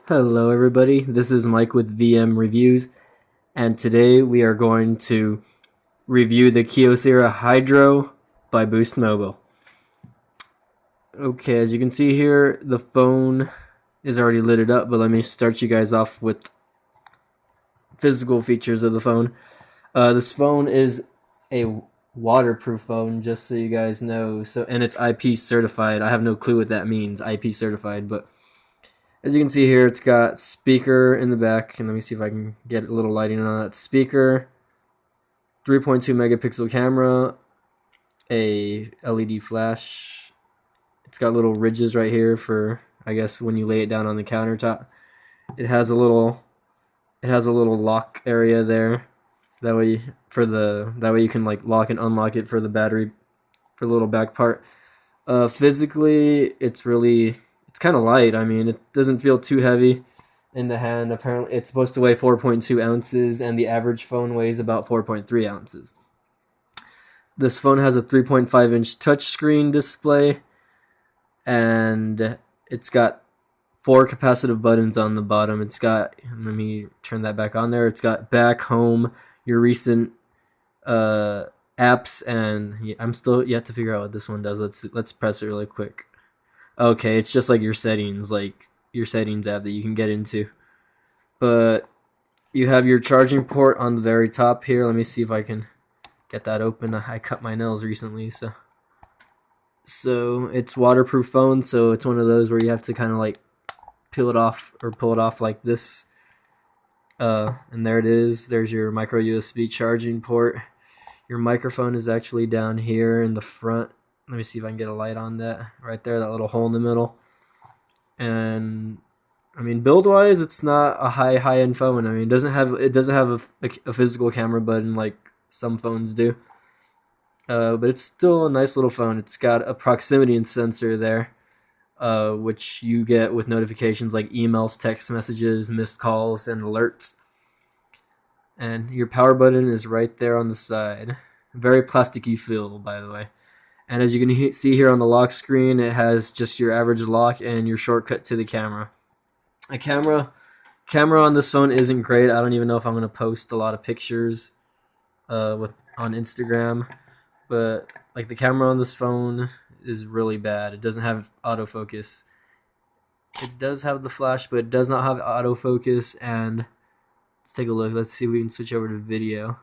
Hello everybody, this is Mike with VM Reviews, and today we are going to review the Kyocera Hyrdo by Boost Mobile. Okay, as you can see here, the phone is already lit up, but let me start you guys off with physical features of the phone. This phone is a waterproof phone, just so you guys know, and it's IP certified. I have no clue what that means, IP certified, but as you can see here, it's got speaker in the back, and let me see if I can get a little lighting on that speaker. 3.2 megapixel camera, a LED flash. It's got little ridges right here for, I guess, when you lay it down on the countertop. It has a little lock area there. That way you can like lock and unlock it for the battery, for the little back part. Physically, it's kind of light. I mean, it doesn't feel too heavy in the hand. Apparently, it's supposed to weigh 4.2 ounces, and the average phone weighs about 4.3 ounces. This phone has a 3.5-inch touchscreen display, and it's got 4 capacitive buttons on the bottom. It's got, let me turn that back on there. It's got back, home, your recent apps, and I'm still yet to figure out what this one does. Let's press it really quick. Okay, it's just like your settings app that you can get into. But you have your charging port on the very top here. Let me see if I can get that open. I cut my nails recently, so it's waterproof phone, so it's one of those where you have to kind of like peel it off or pull it off like this. And there it is. There's your micro USB charging port. Your microphone is actually down here in the front. Let me see if I can get a light on that right there, that little hole in the middle. And I mean, build-wise, it's not a high-end phone. I mean, it doesn't have a physical camera button like some phones do. But it's still a nice little phone. It's got a proximity sensor there, which you get with notifications like emails, text messages, missed calls, and alerts. And your power button is right there on the side. Very plasticky feel, by the way. And as you can see here on the lock screen, it has just your average lock and your shortcut to the camera. A camera on this phone isn't great. I don't even know if I'm going to post a lot of pictures on Instagram. But like, the camera on this phone is really bad. It doesn't have autofocus. It does have the flash, but it does not have autofocus. And let's take a look. Let's see if we can switch over to video.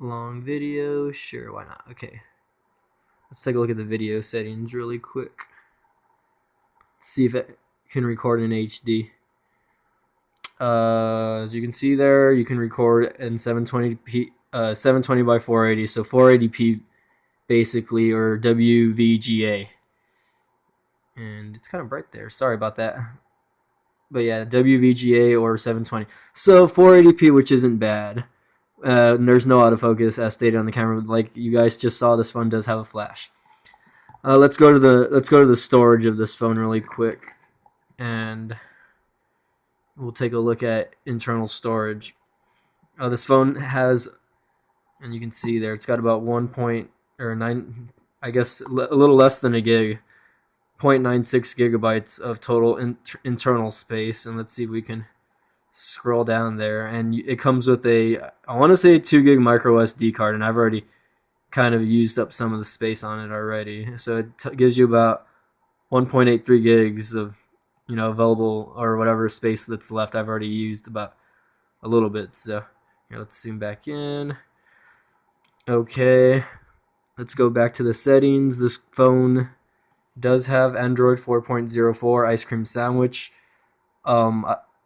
Long video, sure, why not? Okay, let's take a look at the video settings really quick. See if it can record in HD. As you can see there, you can record in 720p, 720 by 480, so 480p basically, or WVGA. And it's kind of bright there. Sorry about that. But yeah, WVGA or 720. So 480p, which isn't bad. There's no autofocus as stated on the camera. Like you guys just saw, this phone does have a flash. Let's go to the storage of this phone really quick, and we'll take a look at internal storage. This phone has, and you can see there, it's got about 1.9, I guess a little less than a gig, 0.96 gigabytes of total internal space. And let's see if we can scroll down there, and it comes with I want to say 2 gig micro SD card, and I've already kind of used up some of the space on it already. So it gives you about 1.83 gigs of available, or whatever space that's left. I've already used about a little bit. So here, let's zoom back in. Okay, let's go back to the settings. This phone does have Android 4.04 ice cream sandwich.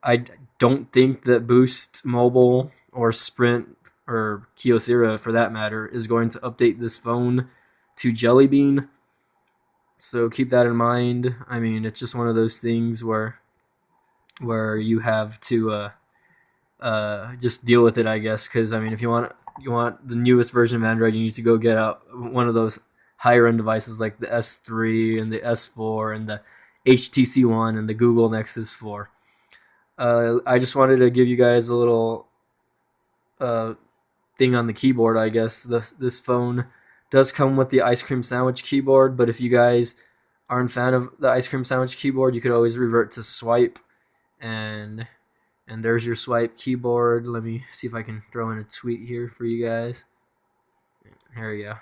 I don't think that Boost Mobile or Sprint or Kyocera, for that matter, is going to update this phone to Jelly Bean. So keep that in mind. I mean, it's just one of those things where you have to just deal with it, I guess. Because I mean, if you want the newest version of Android, you need to go get out one of those higher end devices like the S3 and the S4 and the HTC One and the Google Nexus 4. I just wanted to give you guys a little thing on the keyboard, I guess. This phone does come with the ice cream sandwich keyboard, but if you guys aren't a fan of the ice cream sandwich keyboard, you could always revert to swipe, and there's your swipe keyboard. Let me see if I can throw in a tweet here for you guys. Here we go.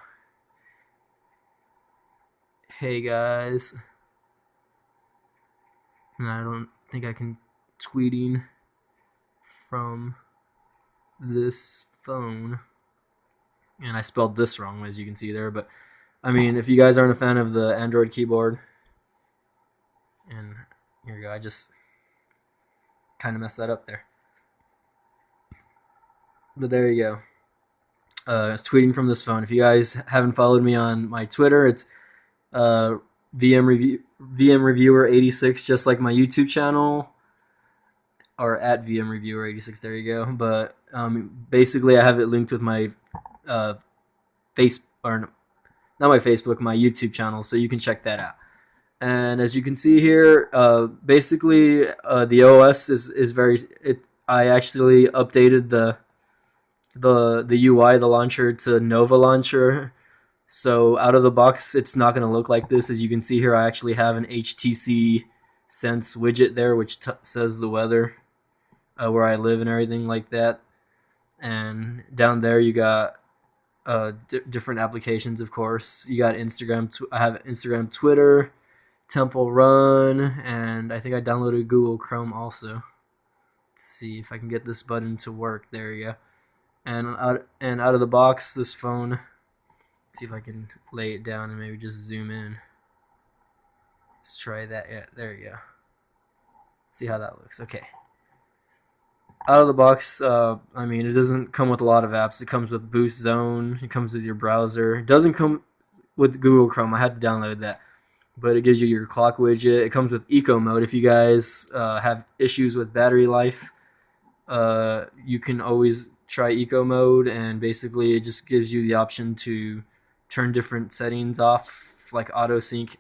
Hey guys. And I don't think I can tweeting from this phone. And I spelled this wrong, as you can see there, but I mean, if you guys aren't a fan of the Android keyboard, and here we go, I just kind of messed that up there. But there you go. It's tweeting from this phone. If you guys haven't followed me on my Twitter, it's VM Reviewer 86, just like my YouTube channel, or at VM Reviewer 86. There you go. But basically, I have it linked with my not my Facebook, my YouTube channel, so you can check that out. And as you can see here, basically the OS is very. I actually updated the UI, the launcher, to Nova Launcher. So out of the box, it's not going to look like this. As you can see here, I actually have an HTC Sense widget there, which says the weather, where I live and everything like that. And down there, you got different applications, of course. You got Instagram. I have Instagram, Twitter, Temple Run, and I think I downloaded Google Chrome also. Let's see if I can get this button to work. There you go. And out of the box, this phone. Let's see if I can lay it down and maybe just zoom in. Let's try that. Yeah, there you go. See how that looks. Okay. Out of the box, I mean, it doesn't come with a lot of apps. It comes with Boost Zone. It comes with your browser. It doesn't come with Google Chrome. I had to download that. But it gives you your clock widget. It comes with Eco Mode. If you guys have issues with battery life, you can always try Eco Mode, and basically it just gives you the option to turn different settings off, like auto sync,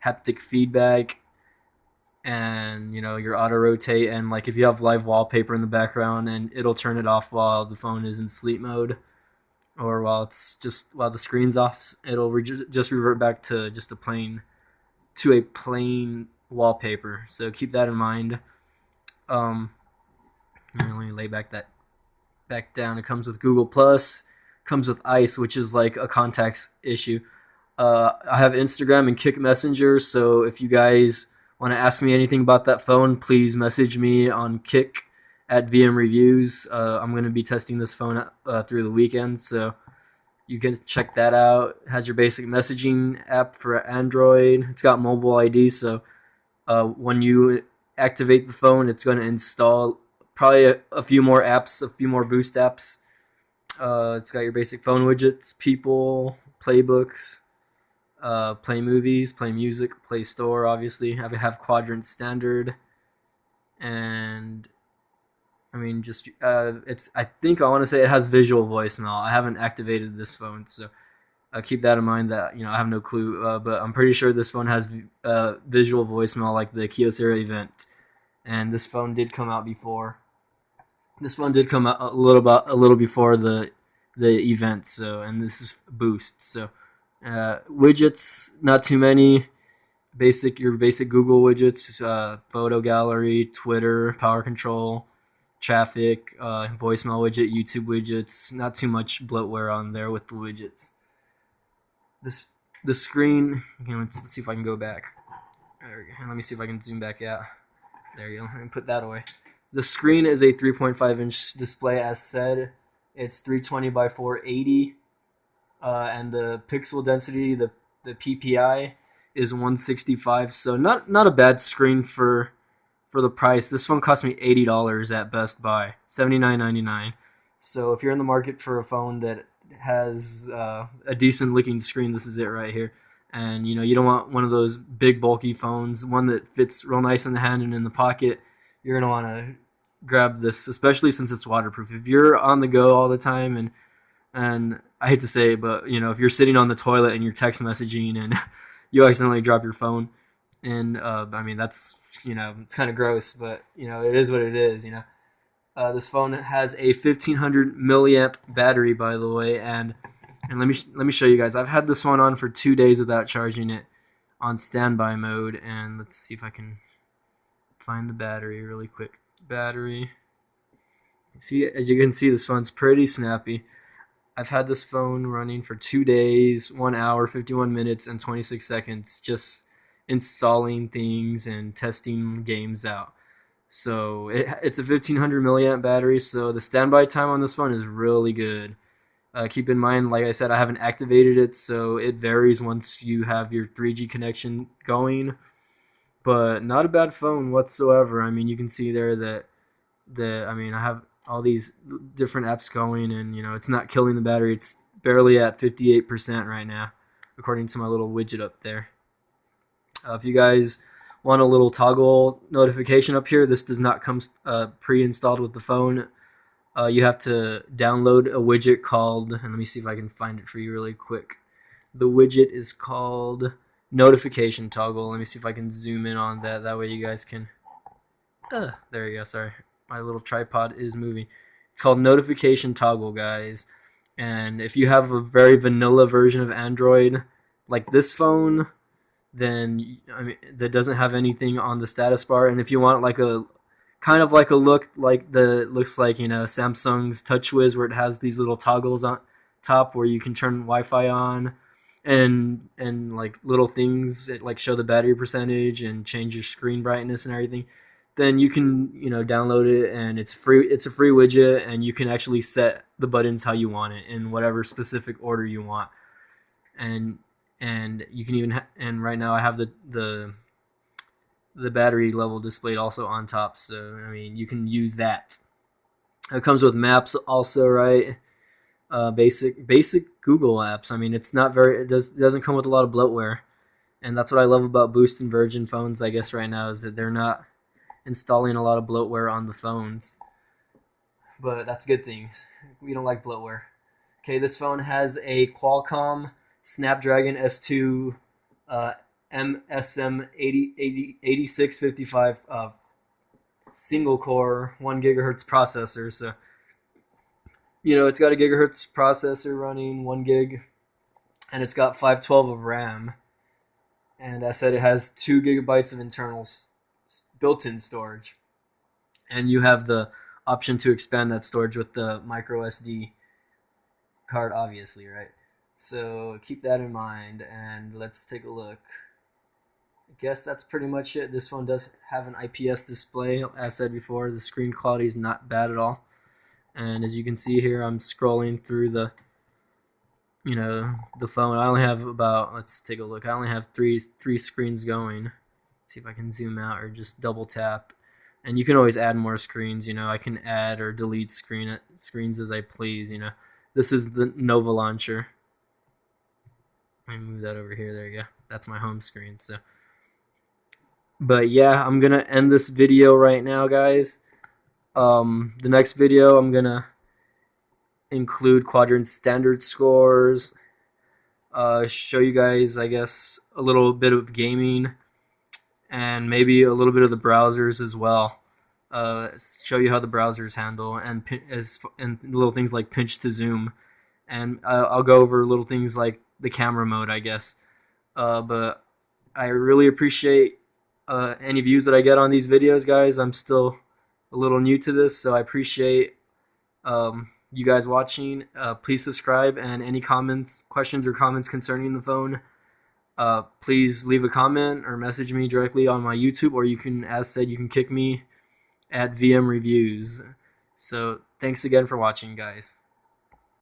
haptic feedback, and your auto rotate, and like if you have live wallpaper in the background, and it'll turn it off while the phone is in sleep mode, or while the screen's off, it'll just revert back to just a plain wallpaper. So keep that in mind. Let me lay back down. It comes with Google Plus, comes with Ice, which is like a contacts issue. I have Instagram and Kick Messenger, so if you guys want to ask me anything about that phone, please message me on Kick at VM Reviews. I'm going to be testing this phone through the weekend, so you can check that out. It has your basic messaging app for Android. It's got mobile ID, so when you activate the phone, it's going to install probably a few more apps, a few more Boost apps. It's got your basic phone widgets, people, playbooks, play movies, play music, play store, obviously. I have Quadrant Standard, and I mean, just I think I want to say it has visual voicemail. I haven't activated this phone, so keep that in mind. That I have no clue, but I'm pretty sure this phone has visual voicemail, like the Kyocera event, and this phone did come out before. This phone did come out a little before the event, so, and this is Boost. So widgets, not too many. Your basic Google widgets, photo gallery, Twitter, power control, traffic, voicemail widget, YouTube widgets. Not too much bloatware on there with the widgets. The screen. Let's see if I can go back. There we go. Let me see if I can zoom back out. There you go. And put that away. The screen is a 3.5-inch display, as said. It's 320 by 480, and the pixel density, the PPI, is 165. So not a bad screen for the price. This phone cost me $80 at Best Buy, $79.99. So if you're in the market for a phone that has a decent looking screen, this is it right here. And you don't want one of those big bulky phones, one that fits real nice in the hand and in the pocket. You're gonna want to grab this, especially since it's waterproof. If you're on the go all the time, and I hate to say it, but if you're sitting on the toilet and you're text messaging and you accidentally drop your phone, and I mean, that's it's kind of gross, but it is what it is. This phone has a 1500 milliamp battery, by the way, and let me show you guys. I've had this phone on for 2 days without charging it. on standby mode, and let's see if I can find the battery really quick. Battery. See, as you can see, this phone's pretty snappy. I've had this phone running for 2 days, 1 hour, 51 minutes, and 26 seconds, just installing things and testing games out. So it's a 1500 milliamp battery, so the standby time on this phone is really good. Keep in mind, like I said, I haven't activated it, so it varies once you have your 3G connection going. But not a bad phone whatsoever. I mean, you can see there that I have all these different apps going, and it's not killing the battery. It's barely at 58% right now, according to my little widget up there. If you guys want a little toggle notification up here, this does not come pre-installed with the phone. You have to download a widget called, and let me see if I can find it for you really quick. The widget is called Notification Toggle. Let me see if I can zoom in on that. That way you guys can... there you go, sorry. My little tripod is moving. It's called Notification Toggle, guys. And if you have a very vanilla version of Android, like this phone, then that doesn't have anything on the status bar. And if you want like a kind of like a look like looks like Samsung's TouchWiz, where it has these little toggles on top where you can turn Wi-Fi on, and like little things that like show the battery percentage and change your screen brightness and everything, then you can download it, and it's free. It's a free widget, and you can actually set the buttons how you want it in whatever specific order you want. And you can even and right now I have the battery level displayed also on top, so I mean you can use that. It comes with maps also, right? Basic Google apps. I mean, it doesn't come with a lot of bloatware, and that's what I love about Boost and Virgin phones, I guess, right now, is that they're not installing a lot of bloatware on the phones. But that's good things. We don't like bloatware. Okay, this phone has a Qualcomm Snapdragon S2 MSM 8655 single core 1 gigahertz processor. So it's got a gigahertz processor running 1 gig, and it's got 512 of RAM. And I said it has 2 gigabytes of internal built-in storage, and you have the option to expand that storage with the micro SD card, obviously, right? So keep that in mind, and let's take a look. I guess that's pretty much it. This phone does have an IPS display. As I said before, the screen quality is not bad at all. And as you can see here, I'm scrolling through the phone. I only have let's take a look. I only have three screens going. Let's see if I can zoom out or just double tap. And you can always add more screens. I can add or delete screens as I please. This is the Nova launcher. Let me move that over here. There you go. That's my home screen. So, but yeah, I'm gonna end this video right now, guys. The next video I'm gonna include Quadrant standard scores. Show you guys, I guess, a little bit of gaming, and maybe a little bit of the browsers as well. Show you how the browsers handle, and little things like pinch to zoom, and I'll go over little things like the camera mode, I guess. But I really appreciate any views that I get on these videos, guys. I'm still a little new to this, so I appreciate you guys watching. Please subscribe, and any questions or comments concerning the phone, please leave a comment or message me directly on my YouTube, or you can, as said, you can kick me at VM Reviews. So thanks again for watching, guys.